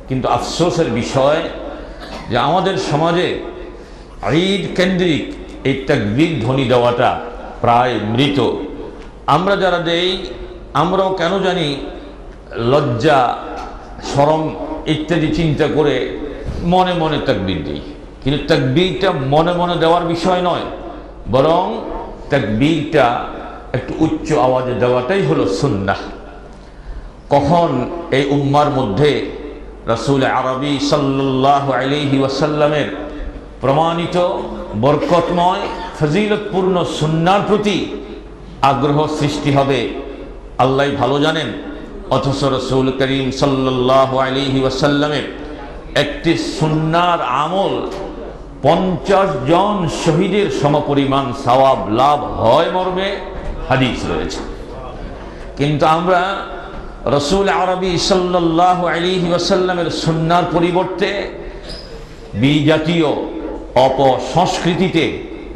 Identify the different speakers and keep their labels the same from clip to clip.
Speaker 1: কিন্তু আফসোসের বিষয় যে আমাদের সমাজে ঈদ কেন্দ্রিক এই তাকবীর ধ্বনি দেওয়াটা প্রায় মৃত। আমরা যারা দেই আমরাও কেন জানি লজ্জা, শরম ইত্যাদি চিন্তা করে মনে মনে তাকবীর দিই, কিন্তু তাকবীরটা মনে মনে দেওয়ার বিষয় নয়, বরং তাকবীরটা একটু উচ্চ আওয়াজে দেওয়াটাই হলো সুন্নাহ। কখন এই উম্মার মধ্যে রাসূল আরবি সাল্লাল্লাহু আলাইহি ওয়াসাল্লামের প্রমাণিত বরকতময় ফজিলতপূর্ণ সুন্নাহর প্রতি আগ্রহ সৃষ্টি হবে আল্লাহ ভালো জানেন। অথচ রাসূল করিম সাল্লাল্লাহু আলাইহি ওয়াসাল্লামের একটি সুন্নাহর আমল 50 জন শহীদের সমপরিমাণ সওয়াব লাভ হয় মর্মে হাদিস রয়েছে। কিন্তু আমরা রাসূল আরবি সাল্লাল্লাহু আলাইহি ওয়াসাল্লামের সুন্নাহর পরিবর্তে বিজাতীয় অপসংস্কৃতিতে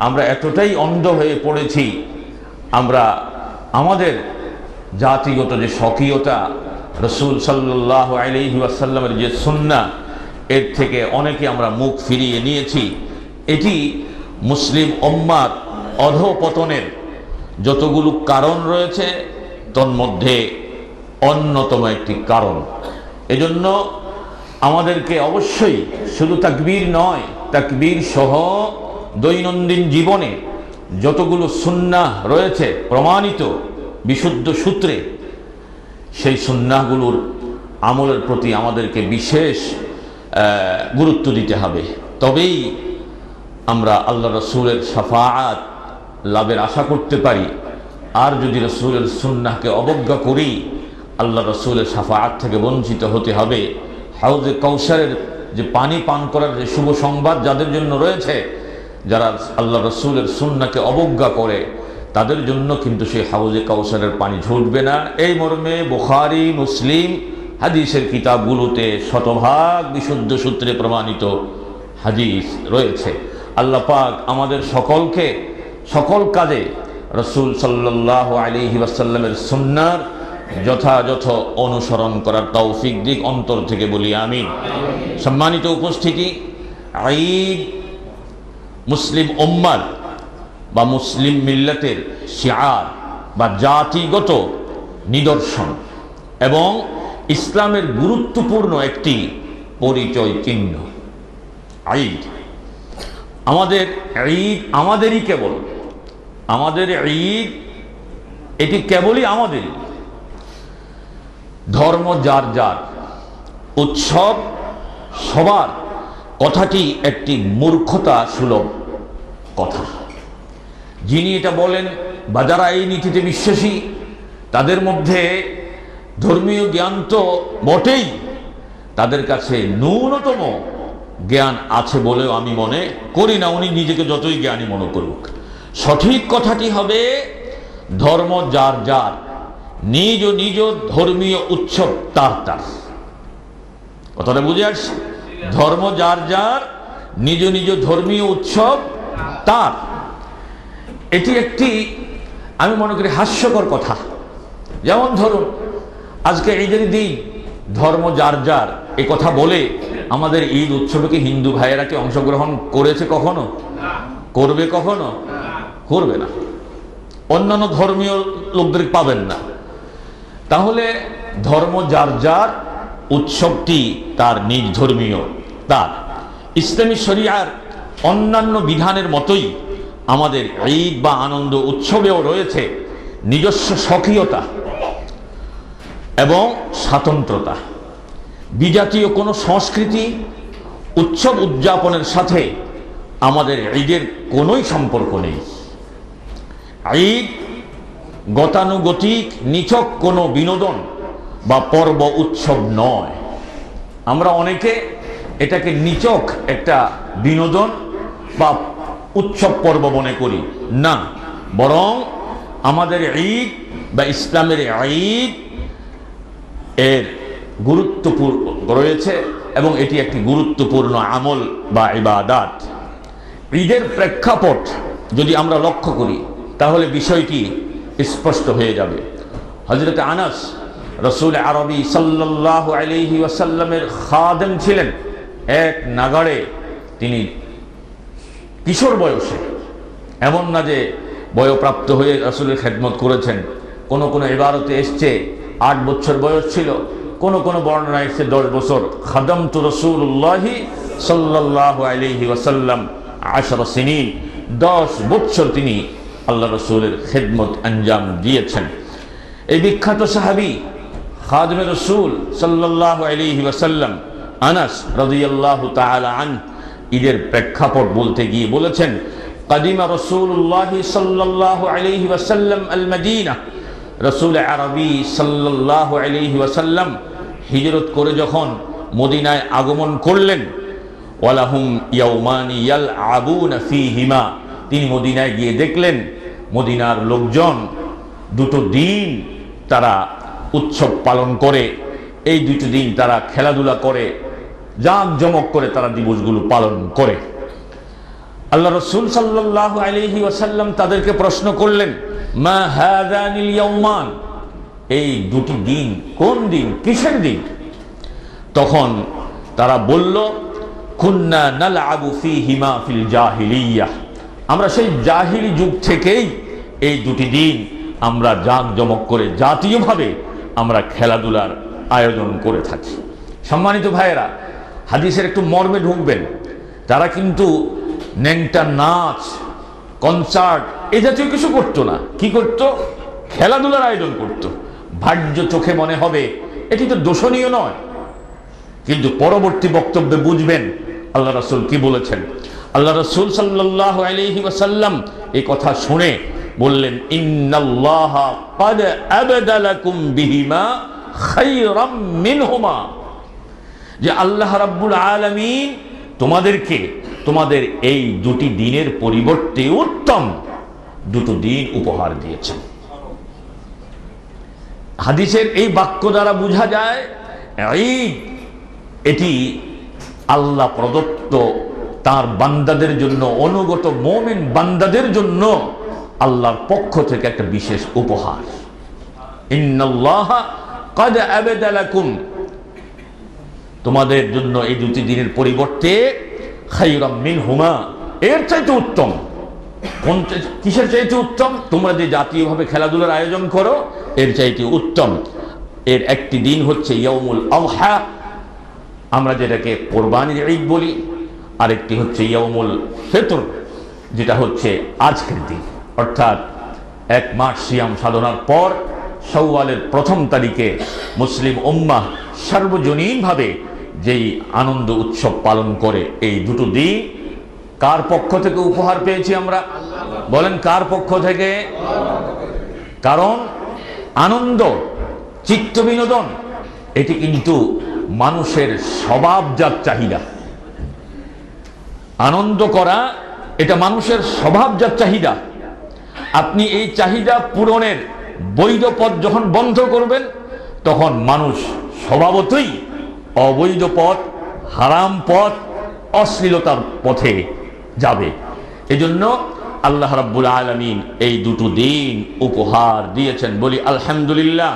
Speaker 1: আমরা এতটাই অন্ধ হয়ে পড়েছি, আমরা আমাদের জাতিগত যে স্বকীয়তা, রাসূল সাল্লাল্লাহু আলাইহি ওয়াসাল্লামের যে সুন্নাহ, এর থেকে অনেকে আমরা মুখ ফিরিয়ে নিয়েছি। এটি মুসলিম উম্মার অধঃপতনের যতগুলো কারণ রয়েছে তন্মধ্যে অন্যতম একটি কারণ। এজন্য আমাদেরকে অবশ্যই শুধু তাকবীর নয়, তাকবীর সহ দৈনন্দিন জীবনে যতগুলো সুন্নাহ রয়েছে প্রমাণিত বিশুদ্ধ সূত্রে, সেই সুন্নাহগুলোর আমলের প্রতি আমাদেরকে বিশেষ গুরুত্ব দিতে হবে। তবেই আমরা আল্লাহ রসুলের শাফাআত লাভের আশা করতে পারি। আর যদি রসুলের সুন্নাহকে অবজ্ঞা করি, আল্লাহ রসুলের শাফাআত থেকে বঞ্চিত হতে হবে। হাউজে কাউসারের যে পানি পান করার যে শুভ সংবাদ যাদের জন্য রয়েছে, যারা আল্লাহ রসুলের সুন্নাহকে অবজ্ঞা করে, তাদের জন্য কিন্তু সেই হাউজে কাউসারের পানি ঝরবে না। এই মর্মে বুখারী, মুসলিম হাদিসের কিতাবগুলোতে শতভাগ বিশুদ্ধ সূত্রে প্রমাণিত হাদিস রয়েছে। আল্লাহ পাক আমাদের সকলকে সকল কাজে রাসূল সাল্লাল্লাহু আলাইহি ওয়াসাল্লামের সুন্নাহর যথাযথ অনুসরণ করার তৌফিক দিক, অন্তর থেকে বলি আমিন। সম্মানিত উপস্থিতি, ঈদ মুসলিম উম্মার বা মুসলিম মিল্লাতের শিআর বা জাতিগত নিদর্শন এবং ইসলামের গুরুত্বপূর্ণ একটি পরিচয় চিহ্ন। ঈদ আমাদের ঈদ আমাদেরই কেবল, আমাদের ঈদ এটি কেবলই আমাদেরই। ধর্ম যার যার, উৎসব সবার, কথাটি একটি মূর্খতা সুলভ কথা। যিনি এটা বলেন বা যারা এই নীতিতে বিশ্বাসী, তাদের মধ্যে ধর্মীয় জ্ঞান তো বটেই, তাদের কাছে ন্যূনতম জ্ঞান আছে বলেও আমি মনে করি না, উনি নিজেকে যতই জ্ঞানী মনে করুক। সঠিক কথাটি হবে ধর্ম যার যার, নিজ নিজ ধর্মীয় উৎসব তার তার। কথাটা বুঝে আসছে? ধর্ম যার যার, নিজ নিজ ধর্মীয় উৎসব তার। এটি একটি আমি মনে করি হাস্যকর কথা। যেমন ধরুন আজকে ঈদের দিন, ধর্ম যার যার এ কথা বলে আমাদের ঈদ উৎসবে কি হিন্দু ভাইয়েরা কি অংশগ্রহণ করেছে কখনো? করবে কখনো? করবে না। অন্যান্য ধর্মীয় লোকদের পাবেন না। তাহলে ধর্ম যার যার, উৎসবটি তার নিজ ধর্মীয় তার। ইসলামী শরিয়ার অন্যান্য বিধানের মতোই আমাদের ঈদ বা আনন্দ উৎসবেও রয়েছে নিজস্ব স্বকীয়তা এবং স্বাতন্ত্রতা। বিজাতীয় কোনো সংস্কৃতি উৎসব উদযাপনের সাথে আমাদের ঈদের কোনোই সম্পর্ক নেই। ঈদ গতানুগতিক নিছক কোনো বিনোদন বা পর্ব উৎসব নয়। আমরা অনেকে এটাকে নিছক একটা বিনোদন বা উৎসব পর্ব মনে করি না, বরং আমাদের ঈদ বা ইসলামের ঈদ এর গুরুত্বপূর্ণ রয়েছে এবং এটি একটি গুরুত্বপূর্ণ আমল বা ইবাদাত। ঈদের প্রেক্ষাপট যদি আমরা লক্ষ্য করি তাহলে বিষয়টি স্পষ্ট হয়ে যাবে। হযরত আনাস রাসূল আরবি সাল্লাল্লাহু আলাইহি ওয়াসাল্লামের খাদেম ছিলেন। এক নাগাড়ে তিনি কিশোর বয়সে, এমন না যে বয়প্রাপ্ত হয়ে রাসূলের খেদমত করেছেন, কোন কোন ইবারতে এসছে 8 বছর বয়স ছিল, কোন কোন বর্ণনায় এসছে 10 বছর। খাদামতু রাসূলুল্লাহি সাল্লাল্লাহু আলাইহি ওয়াসাল্লাম 10 সিনিন, 10 বছর তিনি আল্লাহ রাসূলের খেদমত আঞ্জাম দিয়েছেন। এই বিখ্যাত সাহাবী খাদেমে রাসূল সাল্লাল্লাহু আলাইহি ওয়াসাল্লাম আনাস রাদিয়াল্লাহু তাআলা আনহু ঈদের প্রেক্ষাপট বলতে গিয়ে বলেছেন, কাদিমা রাসূলুল্লাহি সাল্লাল্লাহু আলাইহি ওয়াসাল্লাম আল মদিনা, রাসূল আরবি সাল্লাল্লাহু আলাইহি ওয়াসাল্লাম হিজরত করে যখন মদিনায় আগমন করলেন, ওয়ালাহুম ইয়াউমানি ইয়ালআবুনা ফীহিমা, তিনি মদিনায় গিয়ে দেখলেন মদিনার লোকজন দুটো দিন তারা উৎসব পালন করে, এই দুটো দিন তারা খেলাধুলা করে, জাঁকজমক করে তারা দিবসগুলো পালন করে। আল্লাহ রাসূল সাল্লাল্লাহু আলাইহি ওয়াসাল্লাম তাদেরকে প্রশ্ন করলেন, মা হাযানিল ইয়াউমান, এই দুটি দিন কোন দিন, কিসের দিন? তখন তারা বলল, কুন্না নালআবু ফীহিমা ফিল জাহিলিয়াহ, আমরা সেই জাহিলি যুগ থেকেই এই দুটি দিন আমরা জাঁকজমক করে জাতীয়ভাবে আমরা খেলাধুলার আয়োজন করে থাকি। সম্মানিত ভাইয়েরা, হাদিসের একটু মর্মে ঢুকবেন। তারা কিন্তু ন্যাংটা নাচ, কনসার্ট এ জাতীয় কিছু করতো না। কি করতো? খেলাধুলার আয়োজন করত। ভার্য চোখে মনে হবে এটি তো দোষণীয় নয়, কিন্তু পরবর্তী বক্তব্যে বুঝবেন আল্লাহ রাসূল কি বলেছেন। আল্লাহ রাসূল সাল্লাল্লাহু আলাইহি ওয়াসাল্লাম এই কথা শুনে বললেন, ইন্নাল্লাহা ক্বাদ আবদালাকুম বিহিমা খায়রাম মিনহুমা, যে আল্লাহ রাব্বুল আলামিন তোমাদেরকে তোমাদের এই দুটি দিনের পরিবর্তে উত্তম দুটো দিন উপহার দিয়েছেন। হাদিসের এই বাক্য দ্বারা বোঝা যায় ঈদ এটি আল্লাহ প্রদত্ত তার বান্দাদের জন্য, অনুগত মুমিন বান্দাদের জন্য আল্লাহর পক্ষ থেকে একটা বিশেষ উপহার। ইন্নাল্লাহা ক্বাদ আবদালাকুম, তোমাদের জন্য এই দুটি দিনের পরিবর্তে খায়রাম মিনহুমা, এর চাইতে উত্তম। কোন, কিসের চাইতে উত্তম? তোমরা যে জাতীয়ভাবে খেলাধুলার আয়োজন করো এর চাইতে উত্তম। এর একটি দিন হচ্ছে ইয়াউমুল আযহা, আমরা যেটাকে কোরবানির ঈদ বলি, আরেকটি হচ্ছে ইয়াউমুল ফিতর, যেটা হচ্ছে আজকের দিন, অর্থাৎ 1 মাস সিয়াম সাধনার পর শাওয়ালের প্রথম তারিখে মুসলিম উম্মাহ সার্বজনীনভাবে যেই আনন্দ উৎসব পালন করে। এই দুটো দিন কার পক্ষ থেকে উপহার পেয়েছি আমরা? বলেন কার পক্ষ থেকে? কারণ আনন্দ, চিত্ত বিনোদন এটি কিন্তু মানুষের স্বভাবজাত চাহিদা। আনন্দ করা এটা মানুষের স্বভাবজাত চাহিদা। আপনি এই চাহিদা পূরণের বৈধ পথ যখন বন্ধ করবেন, তখন মানুষ স্বভাবতই অবৈধ পথ, হারাম পথ, অশ্লীলতার পথে যাবে। এজন্য আল্লাহ রাব্বুল আলামিন এই দুটো দিন উপহার দিয়েছেন। বলি আলহামদুলিল্লাহ।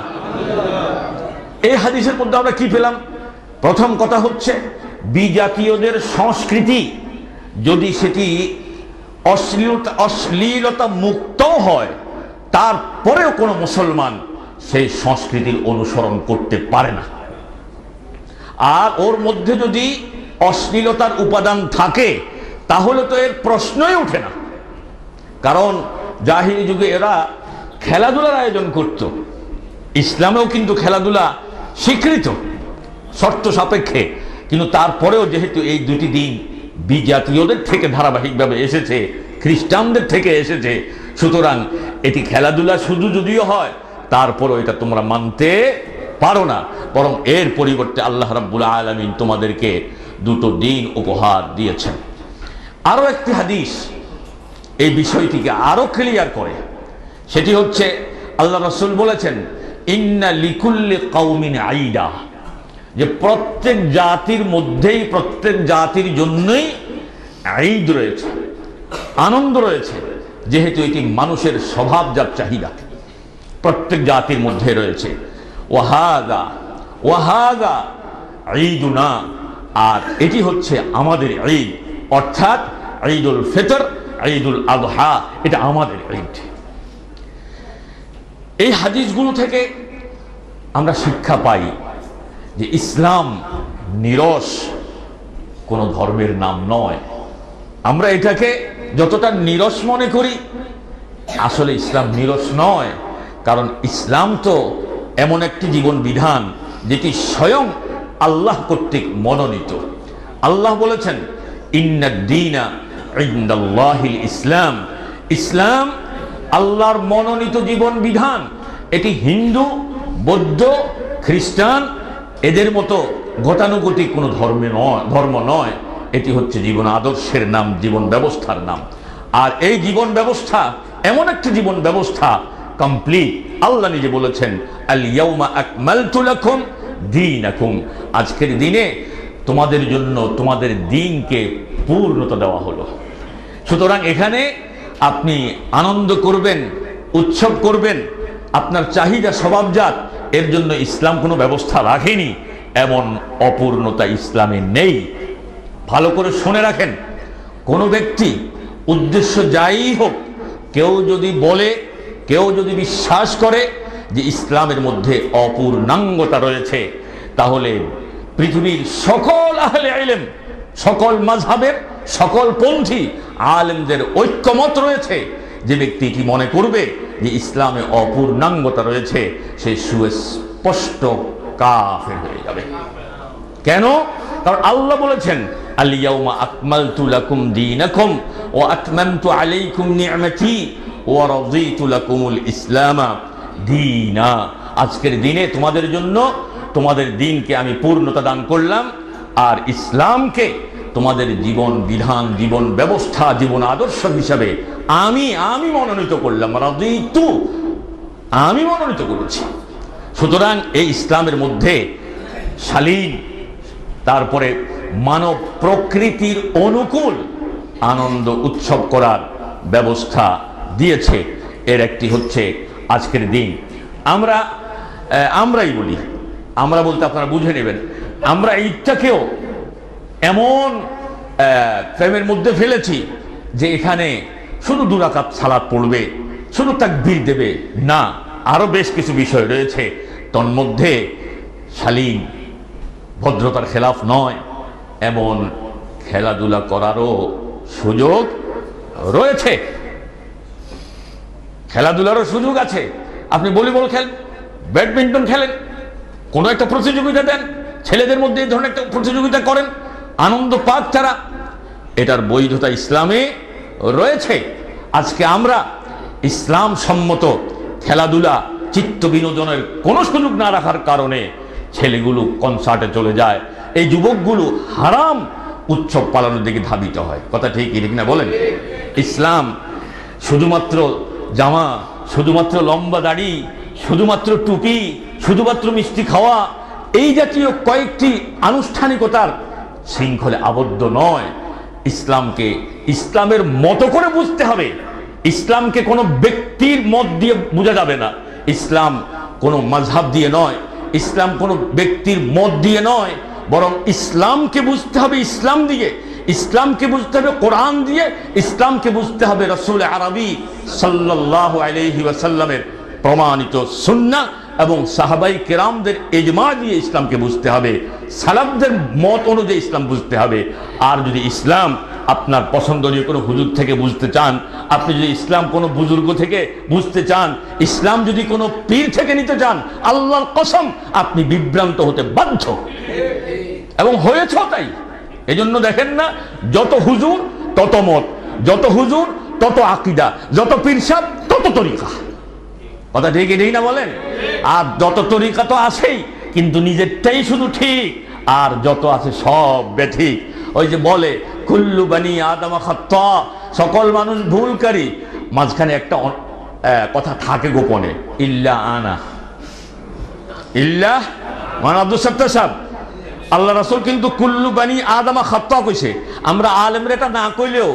Speaker 1: এই হাদিসের মধ্যে আমরা কি পেলাম? প্রথম কথা হচ্ছে, বিজাতীয়দের সংস্কৃতি যদি সেটি অশ্লীলতা মুক্ত হয়, তারপরেও কোনো মুসলমান সেই সংস্কৃতির অনুসরণ করতে পারে না। আর ওর মধ্যে যদি অশ্লীলতার উপাদান থাকে তাহলে তো এর প্রশ্নই ওঠে না। কারণ জাহিলি যুগে এরা খেলাধুলার আয়োজন করত, ইসলামেও কিন্তু খেলাধুলা স্বীকৃত শর্ত সাপেক্ষে, কিন্তু তারপরেও যেহেতু এই দুটি দিন বিজাতীয়দের থেকে ধারাবাহিকভাবে এসেছে, খ্রিস্টানদের থেকে এসেছে, সুতরাং এটি খেলাধুলা শুধু যদিও হয় তারপরও এটা তোমরা মানতে পারো না, বরং এর পরিবর্তে আল্লাহ রাব্বুল আলামিন তোমাদেরকে দুটো দিন উপহার দিয়েছেন। আরো একটি হাদিস এই বিষয়টিকে আরো ক্লিয়ার করে। সেটি হচ্ছে আল্লাহ রাসূল বলেছেন, ইন্না লিকুল্লি কওমিন আইদা, যে প্রত্যেক জাতির মধ্যেই, প্রত্যেক জাতির জন্যই ঈদ রয়েছে, আনন্দ রয়েছে, যেহেতু এটি মানুষের স্বভাবজাত চাহিদা, প্রত্যেক জাতির মধ্যে রয়েছে। ওয়াহাদা ওয়াহাদা ঈদুনা, আর এটি হচ্ছে আমাদের ঈদ, অর্থাৎ ঈদুল ফিতর, ঈদুল আযহা, এটা আমাদের ঈদ। এই হাদিসগুলো থেকে আমরা শিক্ষা পাই যে ইসলাম নিরস কোন ধর্মের নাম নয়। আমরা এটাকে যতটা নিরস মনে করি, আসলে ইসলাম নিরস নয়, কারণ ইসলাম তো এমন একটি জীবন বিধান যেটি স্বয়ং আল্লাহ কর্তৃক মনোনীত। আল্লাহ বলেছেন ইন্নাদ-দীনা ইনদাল্লাহিল ইসলাম, ইসলাম আল্লাহর মনোনীত জীবন বিধান। এটি হিন্দু, বৌদ্ধ, খ্রিস্টান এদের মতো গতানুগতিক কোনো ধর্ম নয়, এটি হচ্ছে জীবন আদর্শের নাম, জীবন ব্যবস্থার নাম। আর এই জীবন ব্যবস্থা এমন একটি জীবন ব্যবস্থা কমপ্লিট। আল্লাহ নিজে বলেছেন আল ইয়াউমা আকমালতু লাকুম দীনাকুম, আজকের দিনে তোমাদের জন্য তোমাদের দ্বীনকে পূর্ণতা দেওয়া হলো। সুতরাং এখানে আপনি আনন্দ করবেন, উৎসব করবেন, আপনার চাহিদা স্বভাবজাত, এর জন্য ইসলাম কোনো ব্যবস্থা রাখেনি, এমন অপূর্ণতা ইসলামে নেই। ভালো করে শুনে রাখেন, কোনো ব্যক্তি উদ্দেশ্য যাই হোক, কেউ যদি বলে, কেউ যদি বিশ্বাস করে যে ইসলামের মধ্যে অপূর্ণাঙ্গতা রয়েছে, তাহলে পৃথিবীর সকল আহলে ইলম, সকল মাযহাবের সকল পন্থী আলেমদের ঐক্যমত রয়েছে, যে ব্যক্তি এটি মনে করবে যে ইসলামে অপূর্ণাঙ্গতা রয়েছে, সে সুস্পষ্ট কাফের হয়ে যাবে। কেন? কারণ আল্লাহ বলেছেন আল ইয়াউমা আকমালতু লাকুম দীনাকুম ওয়া আতমামতু আলাইকুম নি'মাতি ওয়া রাদিতু লাকুমুল ইসলামা দীনা, আজকের দিনে তোমাদের জন্য তোমাদের দ্বীনকে আমি পূর্ণতা দান করলাম, আর ইসলামকে তোমাদের জীবন বিধান, জীবন ব্যবস্থা, জীবন আদর্শ হিসাবে আমি মনোনীত করলাম, রাদিতু, আমি মনোনীত করেছি। সুতরাং এই ইসলামের মধ্যে শালীন, তারপরে মানব প্রকৃতির অনুকূল আনন্দ উৎসব করার ব্যবস্থা দিয়েছে। এর একটি হচ্ছে আজকের দিন। আমরাই বলি, আমরা বলতে আপনারা বুঝে নেবেন, আমরা ঈদটাকেও এমন প্রেমের মধ্যে ফেলেছি যে এখানে শুধু 2 রাকাত সালাত পড়বে, শুধু তাকবীর দেবে না, আরো বেশ কিছু বিষয় রয়েছে। তন্মধ্যে শালীন, ভদ্রতার খেলাফ নয় এমন খেলাধুলা করারও সুযোগ রয়েছে, খেলাধুলারও সুযোগ আছে। আপনি ভলিবল খেলেন, ব্যাডমিন্টন খেলেন, কোনো একটা প্রতিযোগিতা দেন, ছেলেদের মধ্যে এই ধরনের একটা প্রতিযোগিতা করেন, আনন্দ পাক তারা, এটার বৈধতা ইসলামে রয়েছে। আজকে আমরা ইসলাম সম্মত খেলাধুলা, চিত্ত বিনোদনের কোনো সুযোগ না রাখার কারণে ছেলেগুলো কনসার্টে চলে যায়, এই যুবকগুলো হারাম উৎসব পালনের দিকে ধাবিত হয়। কথা ঠিক না বলেন? ইসলাম শুধুমাত্র জামা, শুধুমাত্র লম্বা দাড়ি, শুধুমাত্র টুপি, শুধুমাত্র মিষ্টি খাওয়া, এই জাতীয় কয়েকটি আনুষ্ঠানিকতার শৃঙ্খলে আবদ্ধ নয়। ইসলামকে ইসলামের মতো করে বুঝতে হবে। ইসলামকে কোনো ব্যক্তির মত দিয়ে বোঝা যাবে না, ইসলাম কোনো মাযহাব দিয়ে নয়, ইসলাম কোনো ব্যক্তির মত দিয়ে নয়, বরং ইসলামকে বুঝতে হবে ইসলাম দিয়ে, ইসলামকে বুঝতে হবে কোরআন দিয়ে, ইসলামকে বুঝতে হবে রাসূল আরবি সাল্লাল্লাহু আলাইহি ওয়াসাল্লামের প্রমাণিত সুন্নাহ এবং সাহাবাই কেরামদের ইজমা দিয়ে ইসলামকে বুঝতে হবে, সালাফদের মত অনুযায়ী ইসলাম বুঝতে হবে। আর যদি ইসলাম আপনার পছন্দনীয় কোনো হুজুর থেকে বুঝতে চান, আপনি যদি ইসলাম কোনো বুজুর্গ থেকে বুঝতে চান, ইসলাম যদি কোনো পীর থেকে নিতে চান, আল্লাহর কসম আপনি বিভ্রান্ত হতে বাধ্য, এবং হয়েছে তাই। এজন্য দেখেন না, যত হুজুর তত মত, যত হুজুর তত আকীদা, যত পীর সাহেব তত তরিকা। কথা ঠিক না বলেন? আর যত তরিকা তো আছেই, কিন্তু নিজেরটাই শুধু ঠিক, আর যত আছে সব বেঠিক। ওই যে বলে কুল্লু বানি আদম খাত্তা, সকল মানুষ ভুলকারী, মাঝখানে একটা কথা থাকে গোপনে, ইল্লা আনা, ইল্লা মানে আব্দুল সত্তার সাহেব, আল্লাহ রাসূল কিন্তু কুল্লু বানি আদম খাত্তা কইছে। আমরা আলেমরা এটা না কইলেও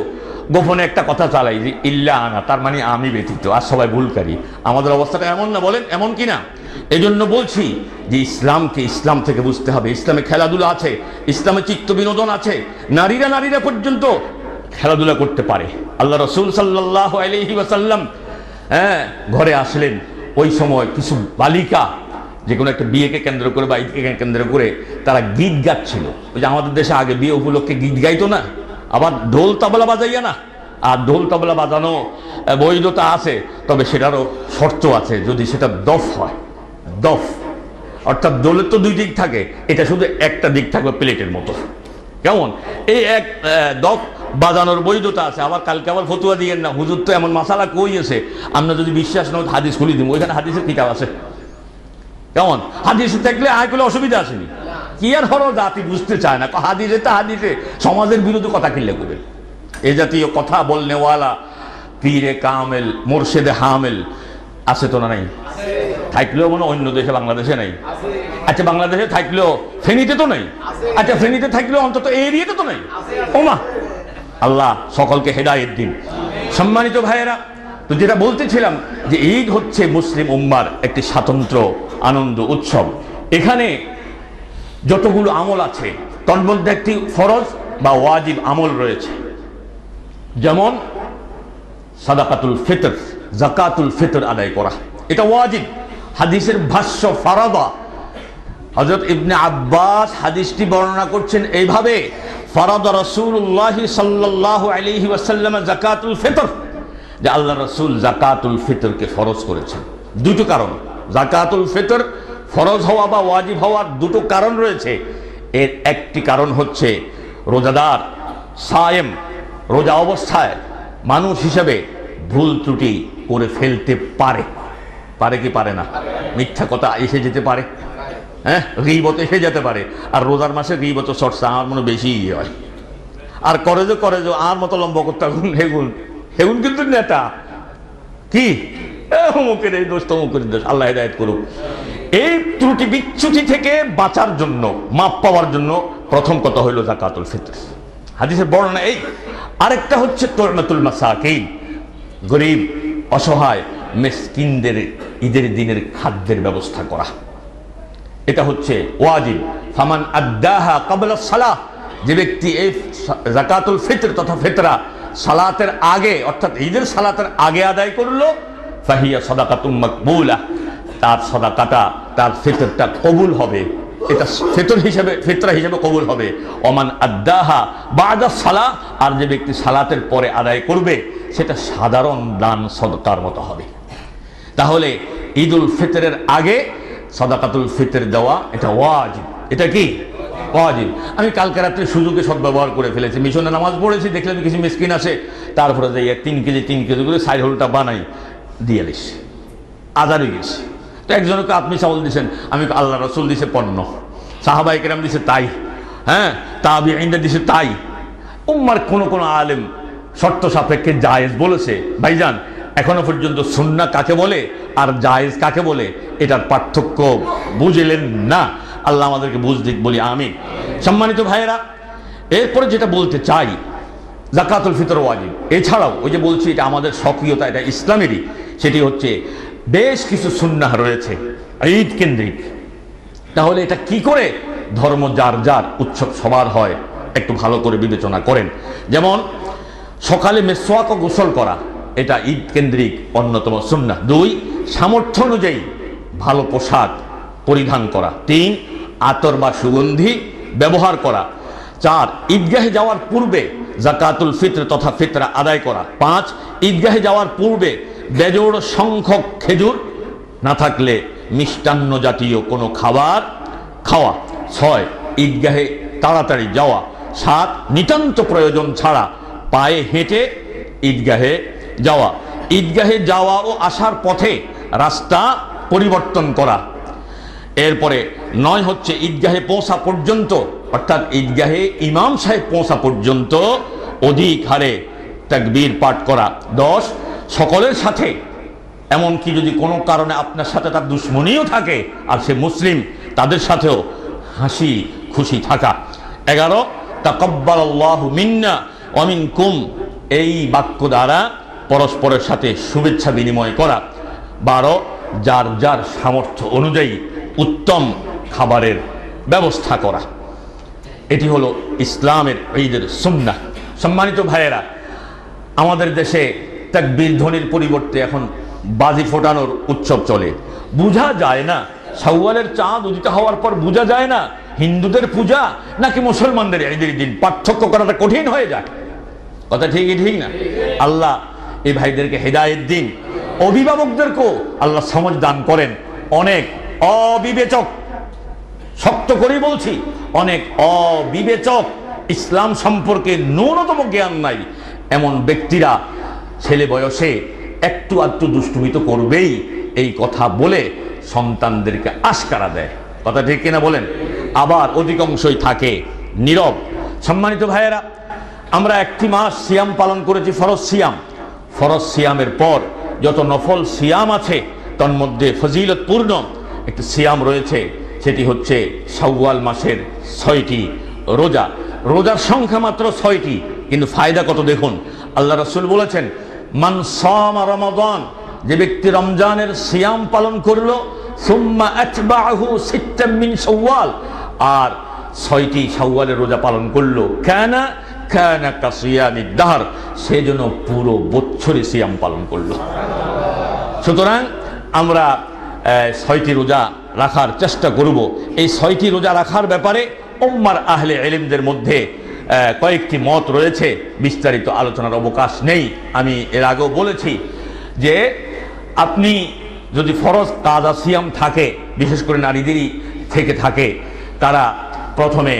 Speaker 1: গোপনে একটা কথা চালাই যে ইল্লা আনা, তার মানে আমি ব্যতীত, আর সবাই ভুলকারী। আমাদের অবস্থাটা এমন না, বলেন এমন কি না? এজন্য বলছি যে ইসলামকে ইসলাম থেকে বুঝতে হবে। ইসলামে খেলাধুলা আছে, ইসলামে চিত্ত বিনোদন আছে, নারীরা পর্যন্ত খেলাধুলা করতে পারে। আল্লাহ রসুল সাল্লাল্লাহু আলাইহি ওয়াসাল্লাম ঘরে আসলেন, ওই সময় কিছু বালিকা যে কোনো একটা বিয়েকে কেন্দ্র করে বা ঈদকে কেন্দ্র করে তারা গীত গাচ্ছিল। ওই যে আমাদের দেশে আগে বিয়ে উপলক্ষে গীত গাইতো না, আবার ঢোল তবলা বাজাইয়া না। আর ঢোল তবলা বাজানো বৈধতা আছে, তবে সেটারও শর্ত আছে, যদি সেটা দফ হয়। দফ অর্থাৎ দোলের তো দুই দিক থাকে, এটা শুধু একটা দিক থাকবে প্লেটের মতো। কেমন এই এক দফ বাজানোর বৈধতা আছে। আবার কালকে আবার ফতুয়া দিয়েন না, হুজুর তো এমন মাসালা কইয়েছে, আমরা যদি বিশ্বাস না হাদিস খুলি দিব, ওইখানে হাদিসের কিতাব আছে। কেমন হাদিসে থাকলে আয় করলে অসুবিধা আসেনি, কি আর হলো জাতি বুঝতে চায় না। হাদিসে তো হাদিসে সমাজের বিরুদ্ধে কথা কিনলে করবেন। এই জাতীয় কথা বলনেওয়ালা পীরে কামেল মুর্শেদে হামেল আছে তো না? নাই থাকলেও মনে অন্য দেশে, বাংলাদেশে নাই। আচ্ছা বাংলাদেশে থাকলেও ফেনীতে তো নাই। আচ্ছা ফেনীতে থাকলেও অন্তত এই এরিয়াতে তো নাই। ওমা আল্লাহ সকলকে হেদায়েত দিন। সম্মানিত ভাইয়েরা, তো যেটা বলতেছিলাম যে ঈদ হচ্ছে মুসলিম উম্মার একটি স্বাতন্ত্র আনন্দ উৎসব। এখানে যতগুলো আমল আছে তার মধ্যে একটি ফরজ বা ওয়াজিব আমল রয়েছে, যেমন সাদাকাতুল ফিতর, যাকাতুল ফিতর আদায় করা, এটা ওয়াজিব। হাদিসের ভাষ্য ফারাদা, হযরত ইবনে আব্বাস হাদিসটি বর্ণনা করছেন এইভাবে, ফারাদা রাসূলুল্লাহ সাল্লাল্লাহু আলাইহি ওয়াসাল্লাম যাকাতুল ফিতর, যে আল্লাহ রাসূল যাকাতুল ফিতরকে ফরজ করেছেন। দুটো কারণ, যাকাতুল ফিতর ফরজ হওয়া বা ওয়াজিব হওয়ার দুটো কারণ রয়েছে। এর একটি কারণ হচ্ছে রোজাদার সায়েম, রোজা অবস্থায় মানুষ হিসেবে ভুল ত্রুটি করে ফেলতে পারে। পারে কি পারে না? মিথ্যা কথা এসে যেতে পারে, গীবত এসে যেতে পারে। আর রোজার মাসে গীবত চর্চা আমার মনে বেশি হয়। আর করে যে আর মতো লম্বা করতে হেগুন কিন্তু নেতা কি অমুকের এই দোষ তমুকের দোষ, আল্লাহ হেদায়েত করুক। এই ত্রুটি বিচ্যুতি থেকে বাঁচার জন্য, মাপ পাওয়ার জন্য প্রথম কথা হইল যাকাতুল ফিতর, হাদিসের বর্ণনা এই। আরেকটা হচ্ছে তু'মাতুল মাসাকিন, গরিব অসহায় মিসকিনদের ঈদের দিনের খাদ্যের ব্যবস্থা করা, এটা হচ্ছে ওয়াজিব। ফামান আদ্দাহা ক্বাবলা সালাহ, যে ব্যক্তি এই যাকাতুল ফিতর তথা ফিতরা সালাতের আগে অর্থাৎ ঈদের সালাতের আগে আদায় করলো, ফাহিয়া সাদাকাতুম মাকবুলা, তার সাদাকাটা, তার ফিতরটা কবুল হবে, এটা ফিতরা হিসেবে কবুল হবে। ওমান আদ্দাহা বাদা সালাহ, আর যে ব্যক্তি সালাতের পরে আদায় করবে সেটা সাধারণ দান সদকার মতো হবে। তাহলে ঈদুল ফিতরের আগে সাদাকাতুল ফিতর দেওয়া এটা ওয়াজিব। এটা কি ওয়াজিব? আমি কালকে রাত্রে সুযোগে সদ্ব্যবহার করে ফেলেছি, মিশনে নামাজ পড়েছি, দেখলাম কিছু মিসকিন আছে, তারপরে যাই 3 কেজি করে সাইড হোলটা বানাই দিয়ে দিস, আজার হয়ে গেছে। তো একজনকে আপনি চাউল দিয়েছেন, আমি আল্লাহ রসুল দিছে পণ্য, সাহাবায়ে কেরাম দিছে তাই, তাবিঈনরা দিছে তাই। উম্মার কোন আলেম শর্ত সাপেক্ষে জায়েজ বলেছে। ভাইজান, এখনো পর্যন্ত সুন্নাহ কাকে বলে আর জায়েজ কাকে বলে এটার পার্থক্য বুঝলেন না। আল্লাহ আমাদেরকে বুঝ দিক, বলি আমিন। সম্মানিত ভাইয়েরা, এরপরে যেটা বলতে চাই, যাকাতুল ফিতর ওয়াজিব। এছাড়াও ওই যে বলছি এটা আমাদের স্বকীয়তা, এটা ইসলামেরই, সেটি হচ্ছে বেশ কিছু সুন্নাহ রয়েছে ঈদ কেন্দ্রিক। তাহলে এটা কি করে ধর্ম যার যার, উৎসব সবার হয়, একটু ভালো করে বিবেচনা করেন। যেমন সকালে মেসওয়াক ও গোসল করা, এটা ঈদ কেন্দ্রিক অন্যতম সুন্নাহ। 2, সামর্থ্য অনুযায়ী ভালো পোশাক পরিধান করা। 3, আতর বা সুগন্ধি ব্যবহার করা। 4, ঈদগাহে যাওয়ার পূর্বে যাকাতুল ফিতর তথা ফিতরা আদায় করা। 5, ঈদগাহে যাওয়ার পূর্বে বেজোড় সংখ্যক খেজুর, না থাকলে মিষ্টান্ন জাতীয় কোনো খাবার খাওয়া। 6, ঈদগাহে তাড়াতাড়ি যাওয়া। 7, নিতান্ত প্রয়োজন ছাড়া পায়ে হেঁটে ঈদগাহে যাওয়া। ঈদগাহে যাওয়া ও আসার পথে রাস্তা পরিবর্তন করা। এরপরে 9 হচ্ছে ঈদগাহে পৌঁছা পর্যন্ত, অর্থাৎ ঈদগাহে ইমাম সাহেব পৌঁছা পর্যন্ত অধিক হারে তাকবীর পাঠ করা। 10, সকলের সাথে, এমনকি যদি কোনো কারণে আপনার সাথে তার দুশ্মনীও থাকে আর সে মুসলিম, তাদের সাথেও হাসি খুশি থাকা। 11, তাকাব্বালাল্লাহু মিন্না ওয়া মিনকুম, এই বাক্য দ্বারা পরস্পরের সাথে শুভেচ্ছা বিনিময় করা। 12, যার যার সামর্থ্য অনুযায়ী উত্তম খাবারের ব্যবস্থা করা। এটি হলো ইসলামের ঈদের সুন্নাহ। সম্মানিত ভাইয়েরা, আমাদের দেশে তাকবীর ধ্বনির পরিবর্তে এখন বাজি ফোটানোর উৎসব চলে। বোঝা যায় না শাওয়ালের চাঁদ উদিত হওয়ার পর বোঝা যায় না হিন্দুদের পূজা নাকি মুসলমানদের ঈদের দিন। পার্থক্য করাটা কঠিন হয়ে যায়। কথা ঠিকই ঠিক না? আল্লাহ এই ভাইদেরকে হেদায়েত দিন, অভিভাবকদেরকেও আল্লাহ সমঝ দান করেন। অনেক অবিবেচক, শক্ত করেই বলছি, অনেক অবিবেচক, ইসলাম সম্পর্কে ন্যূনতম জ্ঞান নাই এমন ব্যক্তিরা ছেলে বয়সে একটু আধটু দুষ্টুমি তো করবেই, এই কথা বলে সন্তানদেরকে আশকারা দেয়। কথা ঠিক কিনা বলেন? আবার অধিকাংশই থাকে নীরব। সম্মানিত ভাইয়েরা, আমরা একটি মাস সিয়াম পালন করেছি, ফরজ সিয়াম। ফরজ সিয়ামের পর যত নফল সিয়াম আছে তার মধ্যে ফজিলতপূর্ণ একটি সিয়াম রয়েছে, সেটি হচ্ছে শাওয়াল মাসের 6টি রোজা। রোজার সংখ্যা মাত্র 6টি, কিন্তু ফায়দা কত দেখুন। আল্লাহ রাসূল বলেছেন, মান সামা রমাদান, যে ব্যক্তি রমজানের সিয়াম পালন করলো, সুম্মা আতবাহু সিত্তাম মিন শাওয়াল, আর 6টি শাওয়ালের রোজা পালন করলো, কানা কাসিয়ামিদ দাহর, সে যেন পুরো বছরই সিয়াম পালন করলো। সুতরাং আমরা 6টি রোজা রাখার চেষ্টা করব। এই 6টি রোজা রাখার ব্যাপারে উম্মার আহলে ইলমদের মধ্যে কয়েকটি মত রয়েছে, বিস্তারিত আলোচনার অবকাশ নেই। আমি এর আগেও বলেছি যে আপনি যদি ফরজ কাজা সিয়াম থাকে, বিশেষ করে নারীদেরই থেকে থাকে, তারা প্রথমে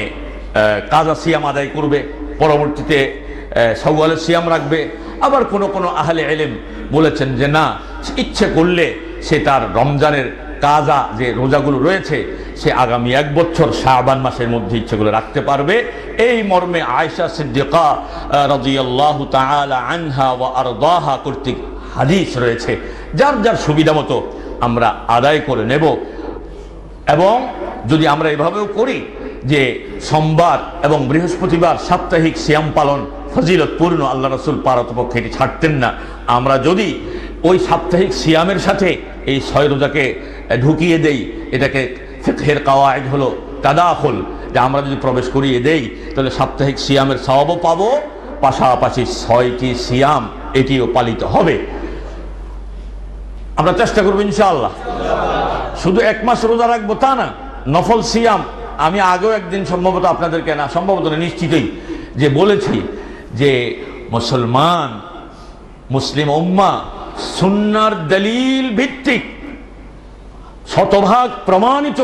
Speaker 1: কাজা সিয়াম আদায় করবে, পরবর্তীতে শাওয়ালের সিয়াম রাখবে। আবার কোনো কোনো আহলে ইলম বলেছেন যে না, ইচ্ছে করলে সে তার রমজানের কাজা যে রোজাগুলো রয়েছে সে আগামী 1 বছর শাবান মাসের মধ্যে ইচ্ছেগুলো রাখতে পারবে। এই মর্মে আয়েশা সিদ্দিকা রাদিয়াল্লাহু তাআলা আনহা ওয়া আরদাহা কর্তৃক হাদিস রয়েছে। যার যার সুবিধা মতো আমরা আদায় করে নেব। এবং যদি আমরা এভাবেও করি যে সোমবার এবং বৃহস্পতিবার সাপ্তাহিক সিয়াম পালন ফজিলতপূর্ণ, আল্লাহ রাসূল পারতপক্ষে এটি ছাড়তেন না। আমরা যদি ওই সাপ্তাহিক সিয়ামের সাথে এই 6 রোজাকে ঢুকিয়ে দেই, এটাকে ফিকহের কাওয়ায়েদ হলো তাদাখুল, যে আমরা যদি প্রবেশ করিয়ে দেই তাহলে সাপ্তাহিক সিয়ামের সওয়াবও পাবো, পাশাপাশি 6টি সিয়াম এটিও পালিত হবে। আমরা চেষ্টা করবো ইনশাআল্লাহ। শুধু 1 মাস রোজা রাখবো তা না, নফল সিয়াম। আমি আগেও একদিন সম্ভবত আপনাদেরকে, না সম্ভবত নিশ্চিতই, যে বলেছি যে মুসলমান, মুসলিম উম্মাহ সুন্নাহর দলিল ভিত্তিক, শতভাগ প্রমাণিত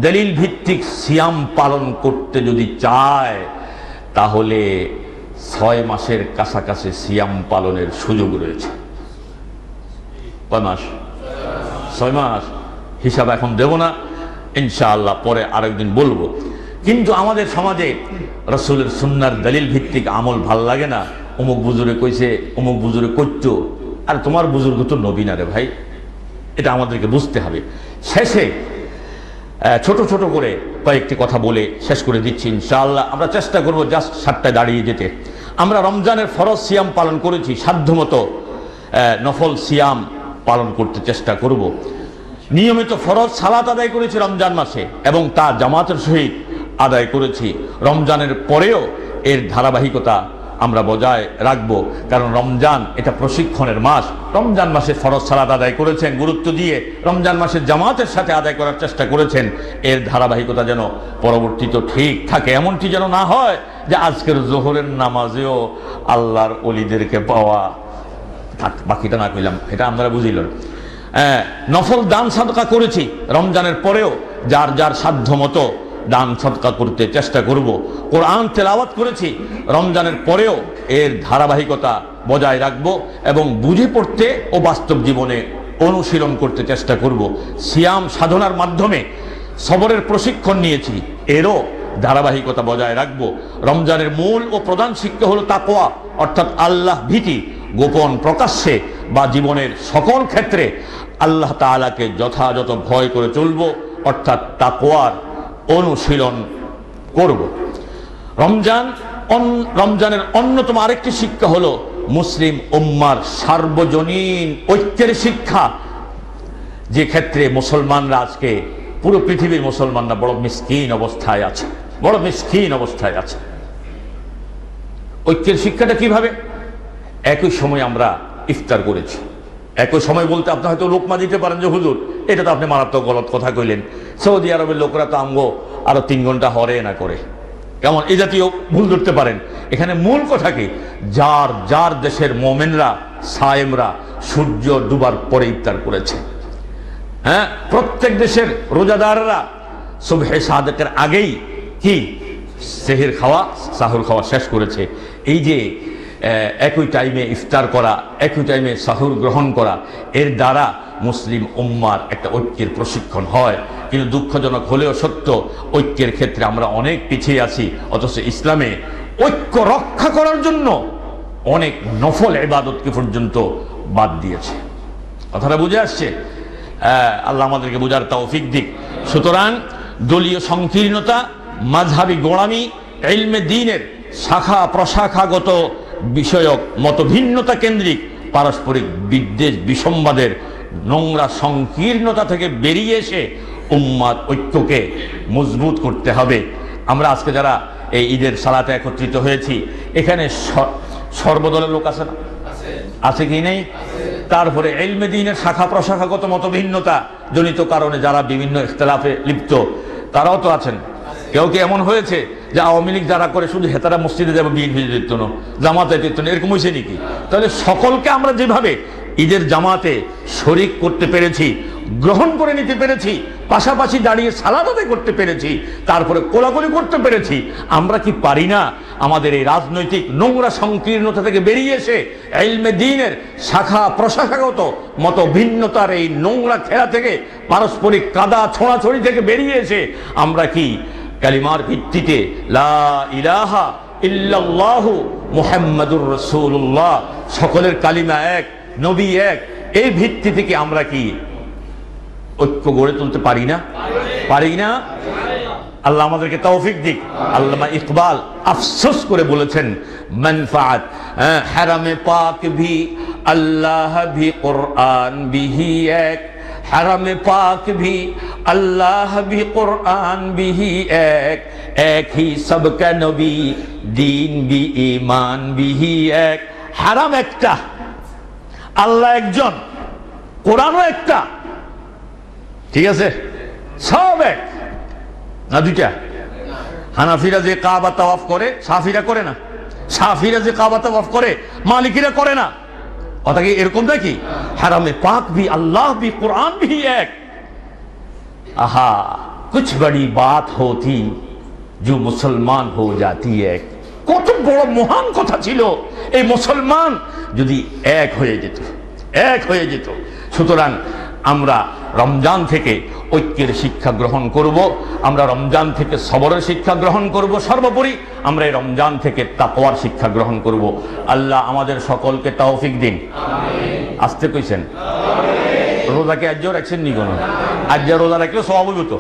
Speaker 1: দলিল ভিত্তিক সিয়াম পালন করতে যদি চায় তাহলে 6 মাসের কাছাকাছি সিয়াম পালনের সুযোগ রয়েছে। কয় মাস? 6 মাস। হিসাব এখন দেব না, ইনশাআল্লাহ পরে আরেকদিন বলবো। কিন্তু আমাদের সমাজে রাসূলের সুন্নাহর দলিল ভিত্তিক আমল ভাল লাগে না। অমুক বুজুর্গে কইছে, অমুক বুজুর্গে করতো, আর তোমার বুজুর্গ তো নবী না রে ভাই। এটা আমাদেরকে বুঝতে হবে। শেষে ছোট ছোট করে কয়েকটি কথা বলে শেষ করে দিচ্ছি ইনশাআল্লাহ। আমরা চেষ্টা করব জাস্ট 7টায় দাঁড়িয়ে যেতে। আমরা রমজানের ফরজ সিয়াম পালন করেছি, সাধ্যমতো নফল সিয়াম পালন করতে চেষ্টা করব। নিয়মিত ফরজ সালাত আদায় করেছি রমজান মাসে এবং তা জামাতের সহিত আদায় করেছি। রমজানের পরেও এর ধারাবাহিকতা আমরা বজায় রাখবো, কারণ রমজান এটা প্রশিক্ষণের মাস। রমজান মাসে ফরজ সালাত আদায় করেছেন গুরুত্ব দিয়ে, রমজান মাসে জামাতের সাথে আদায় করার চেষ্টা করেছেন। এর ধারাবাহিকতা যেন পরবর্তীতে ঠিক থাকে, এমনটি যেন না হয় যে আজকের জোহরের নামাজেও আল্লাহর ওলিদেরকে পাওয়া, বাকিটা না কইলাম, এটা আমরা বুঝিলাম। নফল দান সাদকা করেছি রমজানের পরেও, যার যার সাধ্য মতো দান সদকা করতে চেষ্টা করব। কোরআন তেলাওয়াত করেছি রমজানের পরেও, এর ধারাবাহিকতা বজায় রাখব এবং বুঝে পড়তে ও বাস্তব জীবনে অনুশীলন করতে চেষ্টা করব। সিয়াম সাধনার মাধ্যমে সবরের প্রশিক্ষণ নিয়েছি, এরও ধারাবাহিকতা বজায় রাখব। রমজানের মূল ও প্রধান শিক্ষা হলো তাকওয়া, অর্থাৎ আল্লাহ ভীতি। গোপন প্রকাশ্যে বা জীবনের সকল ক্ষেত্রে আল্লাহ তাআলাকে যথাযথ ভয় করে চলব, অর্থাৎ তাকওয়ার অনুশীলন করব। রমজানের অন্যতম আরেকটি শিক্ষা হলো মুসলিম উম্মার সার্বজনীন ঐক্যের শিক্ষা। যে ক্ষেত্রে মুসলমানরা আজকে পুরো পৃথিবীর মুসলমানরা বড় মিসকিন অবস্থায় আছে, বড় মিসকিন অবস্থায় আছে। ঐক্যের শিক্ষাটা কিভাবে? একই সময় আমরা ইফতার করেছি। একই সময় বলতে আপনি হয়তো লোকমা দিতে পারেন যে হুজুর এটা তো আপনি মারাত্মক গলত কথা কইলেন, সৌদি আরবের লোকরা তো আমগো আরো 3 ঘন্টা হরে না করে, কেমন এই জাতীয় ভুল ধরতে পারেন। এখানে মূল কথা কি, যার যার দেশের মোমেনরা সায়েমরা সূর্য ডুবার পরে ইফতার করেছে। হ্যাঁ, প্রত্যেক দেশের রোজাদাররা সুবহে সাদেকের আগেই কি সেহর খাওয়া সাহুর খাওয়া শেষ করেছে। এই যে একই টাইমে ইফতার করা, একই টাইমে সাহুর গ্রহণ করা, এর দ্বারা মুসলিম উম্মার একটা ঐক্যের প্রশিক্ষণ হয়। কিন্তু দুঃখজনক হলেও সত্য, ঐক্যের ক্ষেত্রে আমরা অনেক পিছিয়ে আছি। অথচ ইসলামে ঐক্য রক্ষা করার জন্য অনেক নফল ইবাদতকে পর্যন্ত বাদ দিয়েছে। কথাটা বুঝে আসছে? আল্লাহ আমাদেরকে বুঝার তৌফিক দিক। সুতরাং দলীয় সংকীর্ণতা, মাযহাবী গোড়ামি, ইলমে দ্বীনের শাখা প্রশাখাগত বিষয়ক মতভিন্নতা কেন্দ্রিক পারস্পরিক বিদ্বেষ বিসম্বাদের নোংরা সংকীর্ণতা থেকে বেরিয়ে এসে উম্মার ঐক্যকে মজবুত করতে হবে। আমরা আজকে যারা এই ঈদের সালাতে একত্রিত হয়েছি, এখানে সর্বদলের লোক আছে না? আছে কি নেই? তারপরে ইলমে দ্বীনের শাখা প্রশাখাগত মতভিন্নতা জনিত কারণে যারা বিভিন্ন ইখতিলাফে লিপ্ত, তারাও তো আছেন। কেউ কি এমন হয়েছে যে আওয়ামী লীগ যারা করে শুধু হেতারা মসজিদে যাবে, বিএনপি দিত না, জামাতে দিত না, এরকম হয়েছে নাকি? তাহলে সকলকে আমরা যেভাবে ঈদের জামাতে শরিক করতে পেরেছি, গ্রহণ করে নিতে পেরেছি, পাশাপাশি দাঁড়িয়ে সালাত আদায় করতে পেরেছি, তারপরে কোলাকুলি করতে পেরেছি, আমরা কি পারি না আমাদের এই রাজনৈতিক নোংরা সংকীর্ণতা থেকে বেরিয়ে এসে ইলমে দ্বীনের শাখা প্রশাখাগত মত ভিন্নতার এই নোংরা খেলা থেকে, পারস্পরিক কাদা ছোঁড়াছড়ি থেকে বেরিয়ে এসে আমরা কি কালিমার ভিত্তিতে লা ইলাহা ইল্লাল্লাহু মুহাম্মাদুর রাসূলুল্লাহ, সকলের কালিমা এক, নবী এক, এই ভিত্তি থেকে আমরা কি ঐক্য গড়ে তুলতে পারি না? পারি না? আল্লাহ আমাদেরকে তৌফিক দিক। আল্লামা ইকবাল আফসোস করে বলেছেন, মানফাআত হারামে পাক ভি আল্লাহ ভি কুরআন বিহি এক, হারামে পাক ভি আল্লাহ ভি কুরআন বিহি এক, এক হি সবকা নবী দ্বীন ভি ঈমান বিহি এক। হারাম একটা, আল্লাহ একজন, কোরআনও একটা, ঠিক আছে? সব এক না দুইটা? হানাফিরা যে কাবা তাওয়াফ করে শাফিরা করে না, শাফিরা যে কাবা তাওয়াফ করে মালিকিরা করে না। কথা কি এরকম নাকি? হারামে পাক ভি আল্লাহ ভি কুরআন ভি এক। আহা, কুছ বড়ি বাত হোতি जो মুসলমান হো জাতি এক। কত বড় মহান কথা ছিল এই মুসলমান যদি এক হয়ে যেত, এক হয়ে যেত। সুতরাং আমরা রমজান থেকে ঐক্যের শিক্ষা গ্রহণ করব, আমরা রমজান থেকে সবরের শিক্ষা গ্রহণ করব, সর্বোপরি আমরা এই রমজান থেকে তাকওয়ার শিক্ষা গ্রহণ করব। আল্লাহ আমাদের সকলকে তৌফিক দিন। আসতে কইছেন রোজাকে আজ্য রাখছেন নি? কোন আজ্য রোজা রাখলে সওয়াব হইব তো?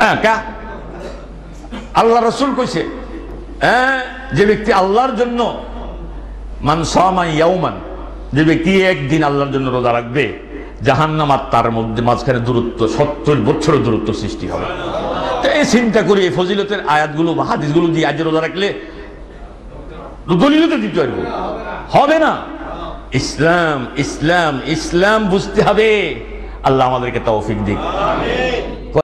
Speaker 1: হ্যাঁ, কা আল্লাহ রাসূল কইছে, যে ব্যক্তি আল্লাহর জন্য মান সামা ইয়াওমান, যে ব্যক্তি একদিন আল্লাহর জন্য রোজা রাখবে, জাহান্নাম আর তার মধ্যে মাঝখানে দূরত্ব 70 বছরের দূরত্ব সৃষ্টি হবে। তো এই চিন্তা করি এই ফজিলতের আয়াতগুলো বা হাদিসগুলো দিয়ে আজ রোজা রাখলে দলিল তো দিতে পারবো? হবে না। ইসলাম ইসলাম ইসলাম বুঝতে হবে। আল্লাহ আমাদেরকে তৌফিক দিক।